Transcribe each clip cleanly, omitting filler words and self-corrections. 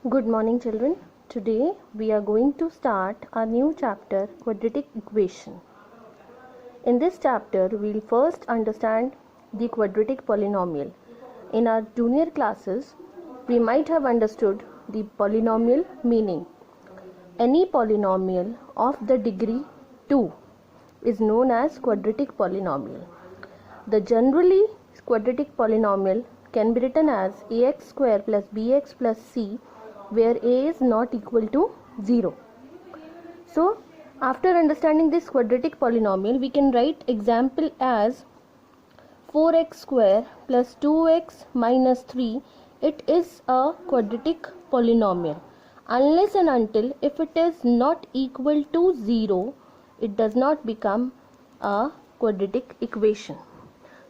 Good morning, children. Today we are going to start our new chapter, quadratic equation. In this chapter, we will first understand the quadratic polynomial. In our junior classes, we might have understood the polynomial meaning. Any polynomial of the degree 2 is known as quadratic polynomial. The generally quadratic polynomial can be written as ax square plus bx plus c, where a is not equal to 0. So, after understanding this quadratic polynomial, we can write example as 4x square plus 2x minus 3. It is a quadratic polynomial. Unless and until if it is not equal to 0, it does not become a quadratic equation.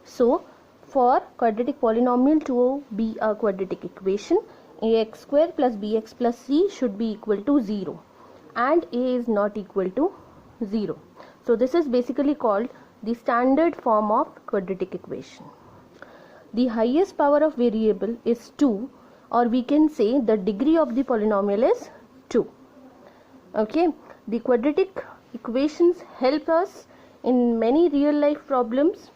So, for quadratic polynomial to be a quadratic equation, ax square plus bx plus c should be equal to 0 and a is not equal to 0. So, this is basically called the standard form of quadratic equation. The highest power of variable is 2, or we can say the degree of the polynomial is 2. Okay, the quadratic equations help us in many real life problems.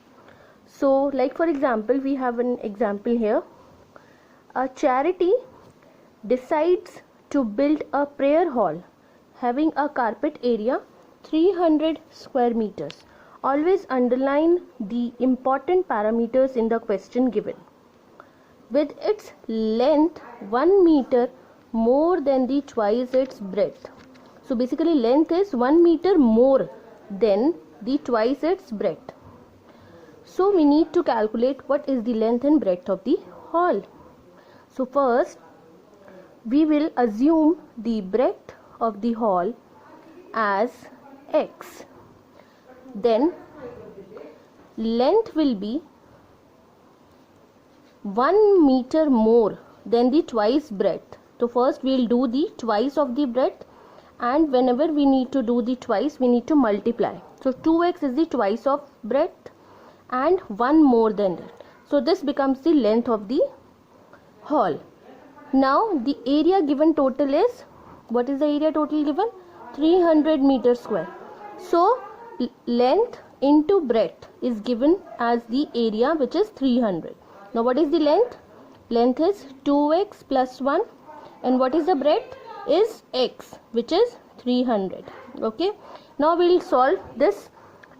So, like for example, we have an example here. A charity decides to build a prayer hall having a carpet area 300 square meters. Always underline the important parameters in the question given. With its length 1 meter more than the twice its breadth. So basically length is 1 meter more than the twice its breadth. So we need to calculate what is the length and breadth of the hall. So first we will assume the breadth of the hall as x. Then length will be 1 meter more than the twice breadth. So first we will do the twice of the breadth, and whenever we need to do the twice, we need to multiply. So 2x is the twice of breadth and 1 more than that. So this becomes the length of the hall. Now the area given total is, what is the area total given? 300 meters square. So length into breadth is given as the area, which is 300. Now what is the length? Length is 2x plus 1, and what is the breadth? Is x, which is 300. Okay. Now we will solve this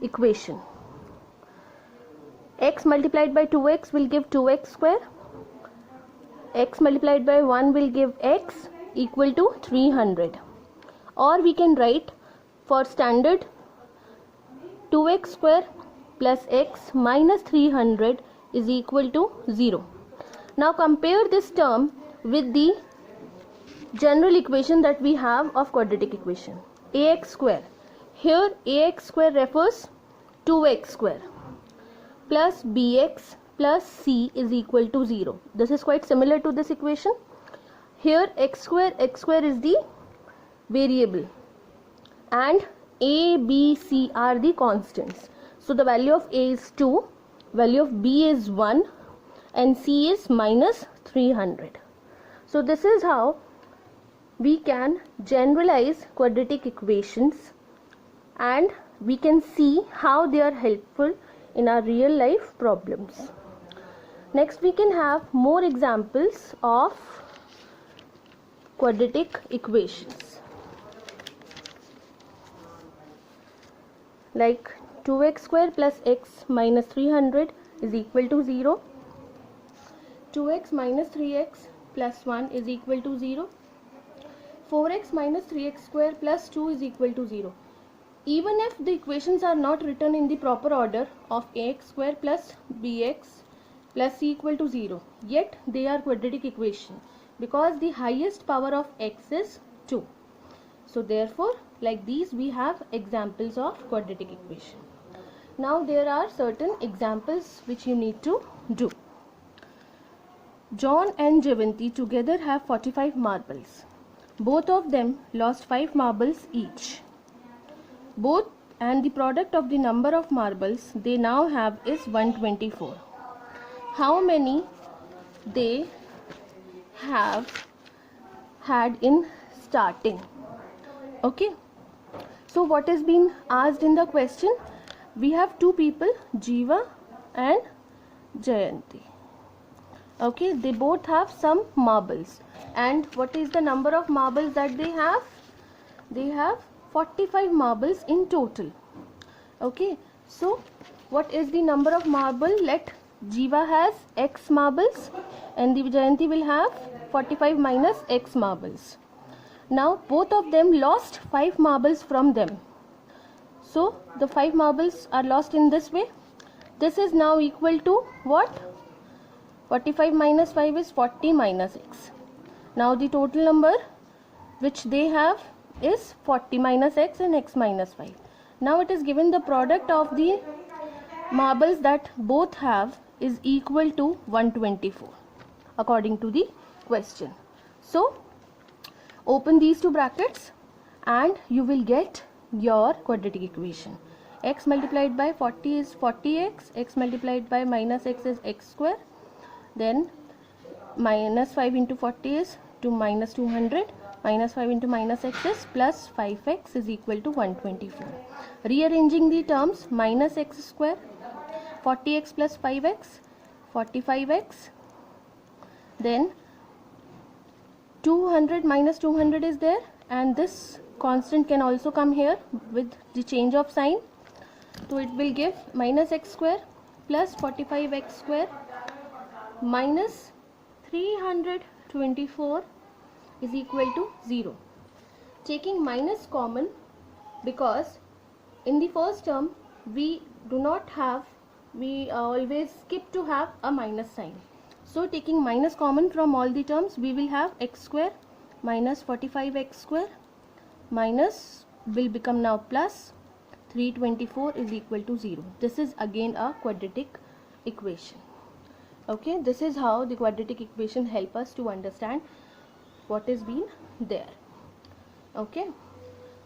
equation. X multiplied by 2x will give 2x square. X multiplied by 1 will give x equal to 300. Or we can write for standard 2x square plus x minus 300 is equal to 0. Now compare this term with the general equation that we have of quadratic equation. Ax square. Here ax square refers 2x square plus bx plus c is equal to 0. This is quite similar to this equation. Here x square is the variable and a, b, c are the constants. So the value of a is 2, value of b is 1 and c is minus 300. So this is how we can generalize quadratic equations, and we can see how they are helpful in our real life problems. Next we can have more examples of quadratic equations, like 2x square plus x minus 300 is equal to 0. 2x minus 3x plus 1 is equal to 0. 4x minus 3x square plus 2 is equal to 0. Even if the equations are not written in the proper order of ax square plus bx plus c equal to 0, yet they are quadratic equation because the highest power of x is 2. So therefore, like these we have examples of quadratic equation. Now there are certain examples which you need to do. John and Javanti together have 45 marbles. Both of them lost 5 marbles each. Both and the product of the number of marbles they now have is 124. How many they have had in starting. Okay, so what is being asked in the question? We have two people, Jiva and Jayanti. Okay, they both have some marbles, and what is the number of marbles that they have? They have 45 marbles in total. Okay, so what is the number of marble? Let Jiva has x marbles and the Jayanti will have 45 minus x marbles. Now both of them lost 5 marbles from them. So the 5 marbles are lost in this way. This is now equal to what? 45 minus 5 is 40 minus x. Now the total number which they have is 40 minus x and x minus 5. Now it is given the product of the marbles that both have is equal to 124 according to the question. So open these two brackets and you will get your quadratic equation. X multiplied by 40 is 40x, x multiplied by minus x is x square, then minus 5 into 40 is to minus 200, minus 5 into minus x is plus 5x is equal to 124. Rearranging the terms, minus x square, 40x plus 5x, 45x, then 200 minus 200 is there, and this constant can also come here with the change of sign. So it will give minus x square plus 45x square minus 324 is equal to 0. Taking minus common, because in the first term we always skip to have a minus sign. So taking minus common from all the terms, we will have x square minus 45x square minus will become now plus 324 is equal to 0. This is again a quadratic equation. Okay, this is how the quadratic equation help us to understand what is being there. Okay,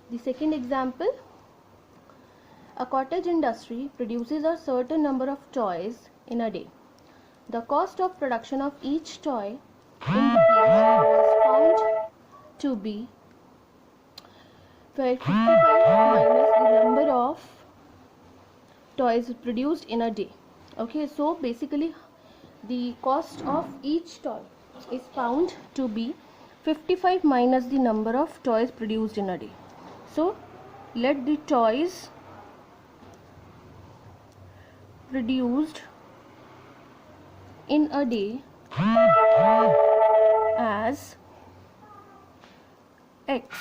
the second example, a cottage industry produces a certain number of toys in a day. The cost of production of each toy in the place was found to be 55 minus the number of toys produced in a day. Okay, so basically the cost of each toy is found to be 55 minus the number of toys produced in a day. So let the toys produced in a day as x.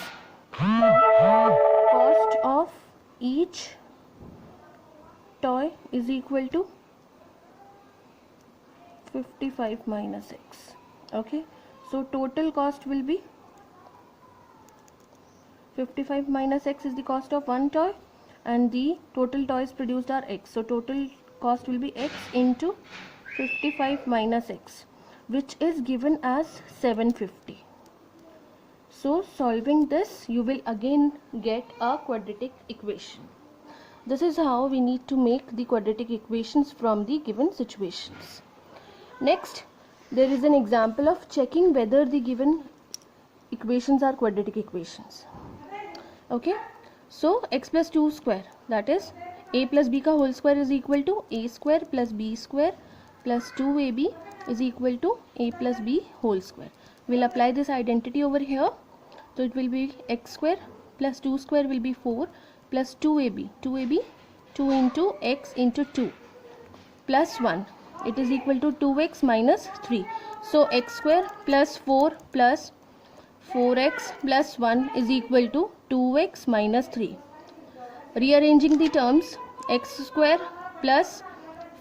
Cost of each toy is equal to 55 minus x. Okay, so total cost will be 55 minus x is the cost of one toy, and the total toys produced are x. So total cost will be x into 55 minus x, which is given as 750. So solving this, you will again get a quadratic equation. This is how we need to make the quadratic equations from the given situations. Next, there is an example of checking whether the given equations are quadratic equations. Okay, so x plus 2 square, that is a plus b ka whole square is equal to a square plus b square plus 2ab is equal to a plus b whole square. We'll apply this identity over here. So it will be x square plus 2 square will be 4 plus 2ab 2 into x into 2 plus 1, it is equal to 2x minus 3. So x square plus 4 plus 4x plus 1 is equal to 2x minus 3. Rearranging the terms, x square plus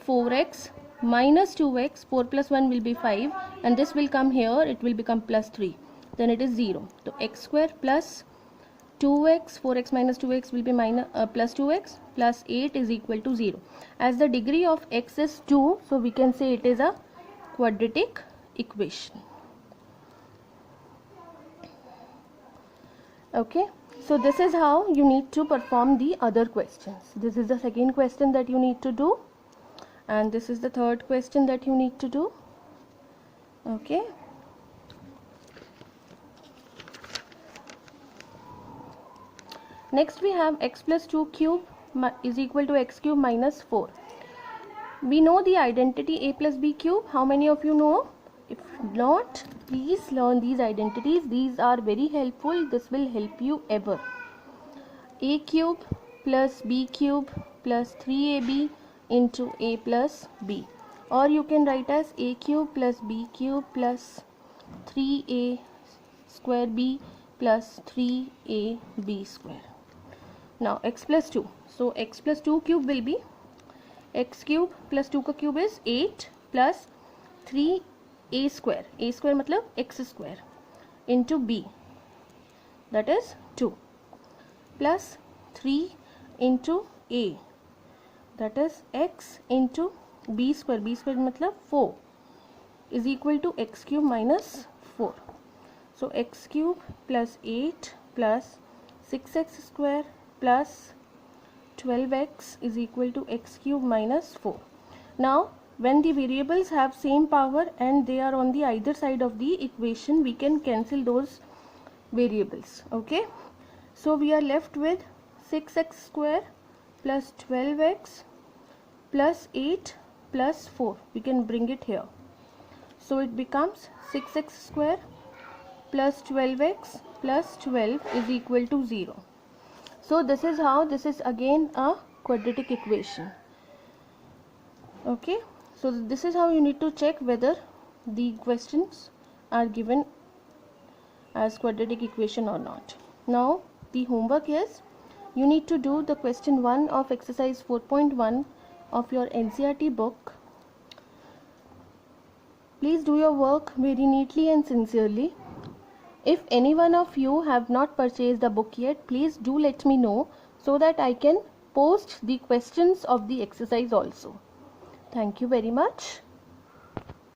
4x minus 2x, 4 plus 1 will be 5, and this will come here, it will become plus 3, then it is 0. So x square plus 2x, 4x minus 2x will be plus 2x plus 8 is equal to 0. As the degree of x is 2, so we can say it is a quadratic equation. Okay, so this is how you need to perform the other questions. This is the second question that you need to do, and this is the third question that you need to do. Okay. Next we have x plus 2 cube is equal to x cube minus 4. We know the identity a plus b cube. How many of you know? If not, please learn these identities. These are very helpful. This will help you ever. A cube plus b cube plus 3ab into a plus b, or you can write as a cube plus b cube plus 3a square b plus 3ab square. Now x plus 2. So x plus 2 cube will be x cube plus 2 का cube is 8 plus 3a square. A square मतलब x square into b, that is 2, plus 3 into a, that is x into b square. B square मतलब 4 is equal to x cube minus 4. So x cube plus 8 plus 6x square plus 12x is equal to x cube minus 4. Now when the variables have same power and they are on the either side of the equation, we can cancel those variables. Okay, so we are left with 6x square plus 12x plus 8 plus 4. We can bring it here. So it becomes 6x square plus 12x plus 12 is equal to 0. So this is how, this is again a quadratic equation. Okay, so this is how you need to check whether the questions are given as quadratic equation or not. Now the homework is, you need to do the question 1 of exercise 4.1 of your NCERT book. Please do your work very neatly and sincerely. If any one of you have not purchased the book yet, please do let me know so that I can post the questions of the exercise also. Thank you very much.